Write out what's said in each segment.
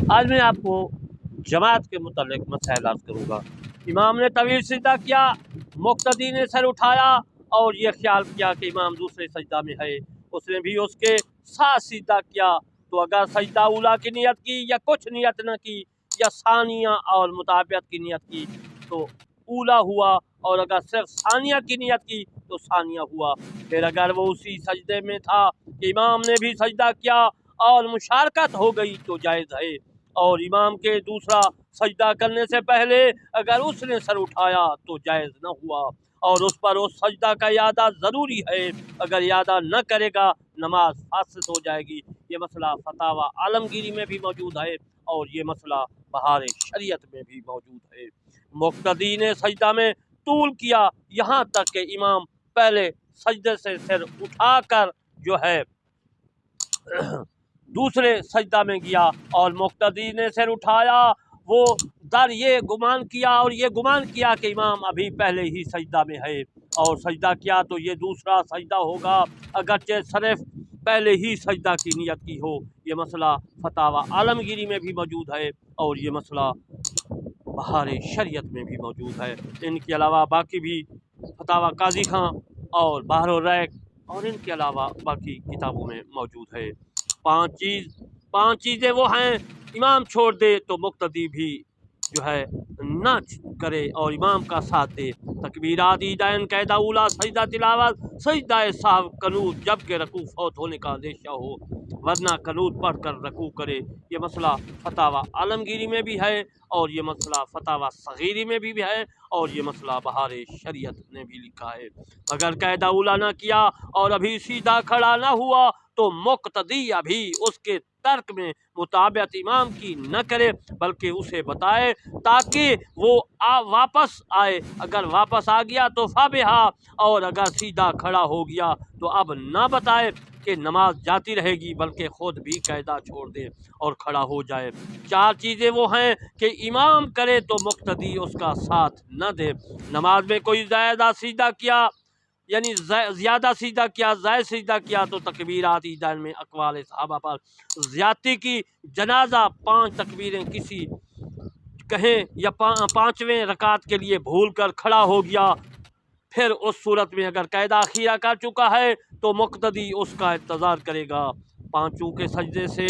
आज मैं आपको जमात के मुतालिक मसला अर्ज़ करूँगा। इमाम ने तवील सजदा किया, मुक्तदी ने सर उठाया और ये ख्याल किया कि इमाम दूसरे सजदा में है, उसने भी उसके साथ सजदा किया। तो अगर सजदा उला की नियत की या कुछ नियत न की या सानिया और मुताबियत की नियत की तो उला हुआ, और अगर सिर्फ सानिया की नियत की तो सानिया हुआ। फिर अगर वो उसी सजदे में था कि इमाम ने भी सजदा किया और मुशारकत हो गई तो जायज़ है, और इमाम के दूसरा सजदा करने से पहले अगर उसने सर उठाया तो जायज़ न हुआ, और उस पर उस सजदा का यादा ज़रूरी है। अगर यादा न करेगा नमाज फासिद हो जाएगी। ये मसला फतावा आलमगीरी में भी मौजूद है और ये मसला बहार शरीयत में भी मौजूद है। मुक्तदी ने सजदा में तूल किया, यहाँ तक कि इमाम पहले सजदे से सिर उठाकर जो है दूसरे सजदा में गया और मुक्तदी ने सिर उठाया। वो दर ये गुमान किया और ये गुमान किया कि इमाम अभी पहले ही सजदा में है और सजदा किया तो ये दूसरा सजदा होगा, अगरचे सिर्फ पहले ही सजदा की नियत की हो। ये मसला फतावा आलमगीरी में भी मौजूद है और ये मसला बहार शरीयत में भी मौजूद है। इनके अलावा बाकी भी फतावा काजी खां और बहर रैक और इनके अलावा बाकी किताबों में मौजूद है। पांच चीज़ें वो हैं, इमाम छोड़ दे तो मुक्तदी भी जो है ना करे और इमाम का साथ दे। तकबीरात ईदैन कैदा उला सजदा तिलावत सजदा साहब कनूत जबकि रकू फौत होने का अंदेशा हो, वरना कनूत पढ़ कर रकू करे। ये मसला फतावा आलमगीरी में भी है और ये मसला फतावा सगीरी में भी है और ये मसला बहार शरीयत ने भी लिखा है। अगर कैदा उला ना किया और अभी सीधा खड़ा ना हुआ तो मुक्तदी अभी उसके तर्क में मुताबियत इमाम की न करे बल्कि उसे बताए ताकि वो वापस आए। अगर वापस आ गया तो फाबिहा, और अगर सीधा खड़ा हो गया तो अब ना बताए कि नमाज जाती रहेगी बल्कि खुद भी कायदा छोड़ दे और खड़ा हो जाए। चार चीज़ें वो हैं कि इमाम करे तो मुक्तदी उसका साथ न दे। नमाज में कोई ज़्यादा सीधा किया यानी ज़्यादा सीधा किया, ज़ायद सीधा किया तो तकबीरात ईदैन में अक़वाल सहाबा पर ज़्यादती की। जनाजा 5 तकबीरें किसी कहें या पाँचवें रकात के लिए भूल कर खड़ा हो गया, फिर उस सूरत में अगर कायदा अखीरा कर चुका है तो मुक्तदी उसका इंतज़ार करेगा। पाँचों के सजदे से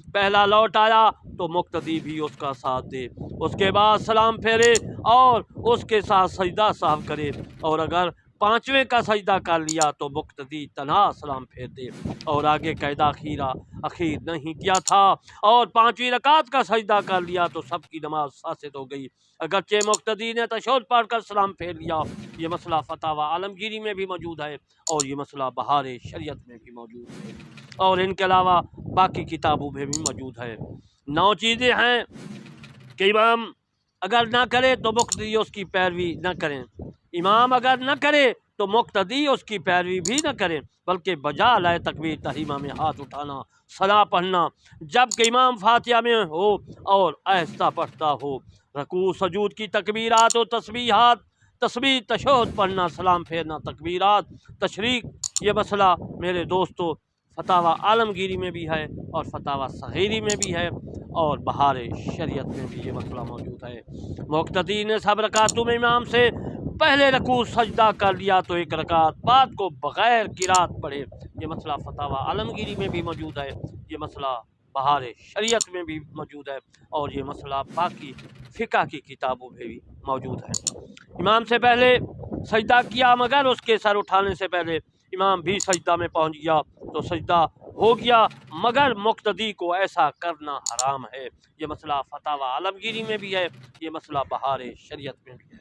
पहला लौट आया तो मुक्तदी भी उसका साथ दे, उसके बाद सलाम फेरे और उसके साथ सजदा साहब करे, और अगर पाँचवें का सजदा कर लिया तो मुक्तदी तन्हा सलाम फेर दे और आगे कायदा अखीर नहीं किया था और 5वीं रकात का सजदा कर लिया तो सबकी नमाज फासिद हो गई, अगरचे मुक्तदी ने तशहुद पढ़ कर सलाम फेर लिया। ये मसला फतावा आलमगीरी में भी मौजूद है और ये मसला बहार शरीयत में भी मौजूद है और इनके अलावा बाकी किताबों में भी मौजूद है। 9 चीज़ें हैं कि इमाम अगर ना करे तो मुक्तदी उसकी पैरवी न करें, इमाम अगर न करे तो मुक्तदी उसकी पैरवी भी न करें, बल्कि बजा लाए तकबीर तहरीमा में हाथ उठाना, सलाह पढ़ना जबकि इमाम फातिहा में हो और आहिस्ता पढ़ता हो, रकू सजूद की तकबीरात और तस्बीहात, तस्बीह तशहुद पढ़ना, सलाम फेरना, तकबीरात तशरीक। ये मसला मेरे दोस्तों फतावा आलमगीरी में भी है और फतावा सगीरी में भी है और बहार शरीयत में भी ये मसला मौजूद है। मुक्तदी ने सब रकातों में इमाम से पहले रकू सजदा कर लिया तो एक रकात बाद को बग़ैर किरात पढ़े। ये मसला फतावा आलमगीरी में भी मौजूद है, ये मसला बहार शरीयत में भी मौजूद है और ये मसला बाकी फ़िक़ह की किताबों में भी मौजूद है। इमाम से पहले सजदा किया मगर उसके सर उठाने से पहले इमाम भी सजदा में पहुंच गया तो सजदा हो गया, मगर मुक्तदी को ऐसा करना हराम है। ये मसला फतावा आलमगीरी में भी है, ये मसला बहार शरीयत में भी है।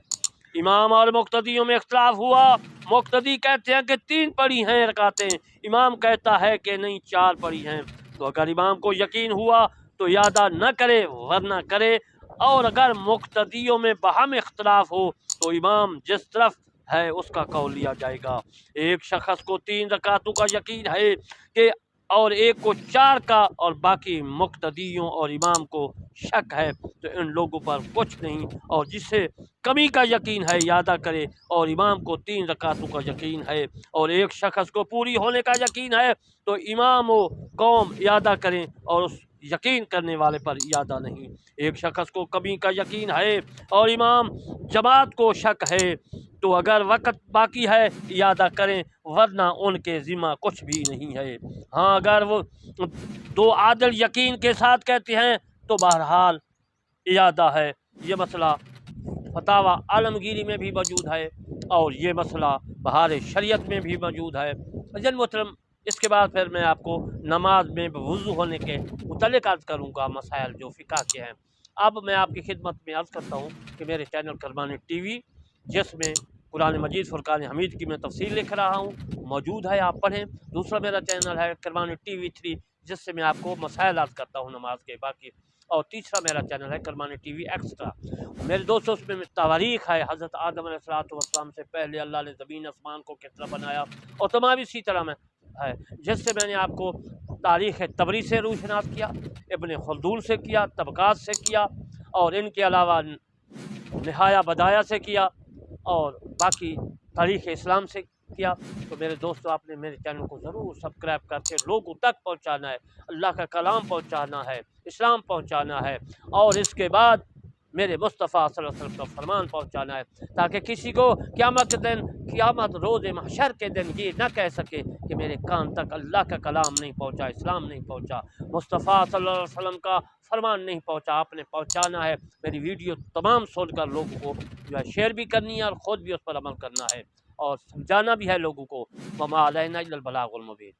इमाम और मुक्तदियों में इख्तलाफ हुआ, मुक्तदी कहते हैं कि 3 पढ़ी हैं रकातें, इमाम कहता है कि नहीं 4 पढ़ी हैं। तो अगर इमाम को यकीन हुआ तो यादा न करे वरना करे, और अगर मुक्तदियों में बहम इख्तलाफ हो तो इमाम जिस तरफ है उसका कौल लिया जाएगा। एक शख्स को 3 रकातों का यकीन है कि और एक को 4 का और बाकी मुक्तदियों और इमाम को शक है तो इन लोगों पर कुछ नहीं, और जिसे कमी का यकीन है यादा करे और इमाम को 3 रकातों का यकीन है और एक शख्स को पूरी होने का यकीन है तो इमाम व कौम यादा करें और उस یقین کرنے والے پر اعادہ نہیں۔ ایک شخص کو کمی کا یقین ہے اور امام جماعت کو شک ہے تو اگر وقت باقی ہے اعادہ کریں، ورنہ ان کے ذمہ کچھ بھی نہیں ہے۔ ہاں اگر وہ دو عادل یقین کے ساتھ کہتے ہیں تو بہرحال اعادہ ہے۔ یہ مسئلہ فتاوی عالمگیری میں بھی موجود ہے اور یہ مسئلہ بہار شریعت میں بھی موجود ہے۔ جن محترم، اس کے بعد پھر میں آپ کو نماز میں وضو ہونے کے متعلق عرض کروں گا مسائل جو فقہ کے ہیں۔ اب میں آپ کی خدمت میں عرض کرتا ہوں کہ میرے چینل کرمانی ٹی وی، جس میں قرآن مجید فرقان حمید کی میں تفسیر لکھ رہا ہوں، موجود ہے، آپ پڑھیں۔ دوسرا میرا چینل ہے کرمانی ٹی وی 3، جس سے میں آپ کو مسائل عرض کرتا ہوں نماز کے باقی۔ اور تیسرا میرا چینل ہے کرمانی ٹی وی ایکسٹرا۔ میرے دوستوں، اس میں تواریخ ہے، حضرت آدم علیہ السلام سے پہلے اللہ نے زمین آسمان کو کس طرح بنایا، اور تمام اسی طرح میں ہے، جس سے میں نے آپ کو تاریخ تبری سے روشناس کیا، ابن خلدون سے کیا، طبقات سے کیا، اور ان کے علاوہ نہایہ بدایہ سے کیا، اور باقی تاریخ اسلام سے کیا۔ تو میرے دوستو، آپ نے میرے چینل کو ضرور سبسکرائب کر کے لوگوں تک پہنچانا ہے، اللہ کا کلام پہنچانا ہے، اسلام پہنچانا ہے، اور اس کے بعد میرے مصطفیٰ صلی اللہ علیہ وسلم کا فرمان پہنچانا ہے، تاکہ کسی کو قیامت روز محشر کے دن یہ نہ کہہ سکے کہ میرے کان تک اللہ کا کلام نہیں پہنچا، اسلام نہیں پہنچا، مصطفیٰ صلی اللہ علیہ وسلم کا فرمان نہیں پہنچا۔ آپ نے پہنچانا ہے۔ میری ویڈیو تمام سن کر لوگوں کو جو ہے شیئر بھی کرنی ہے اور خود بھی اس پر عمل کرنا ہے، اور سمجھانا بھی ہے لوگوں کو۔ وما علینا الا البلاغ المبین۔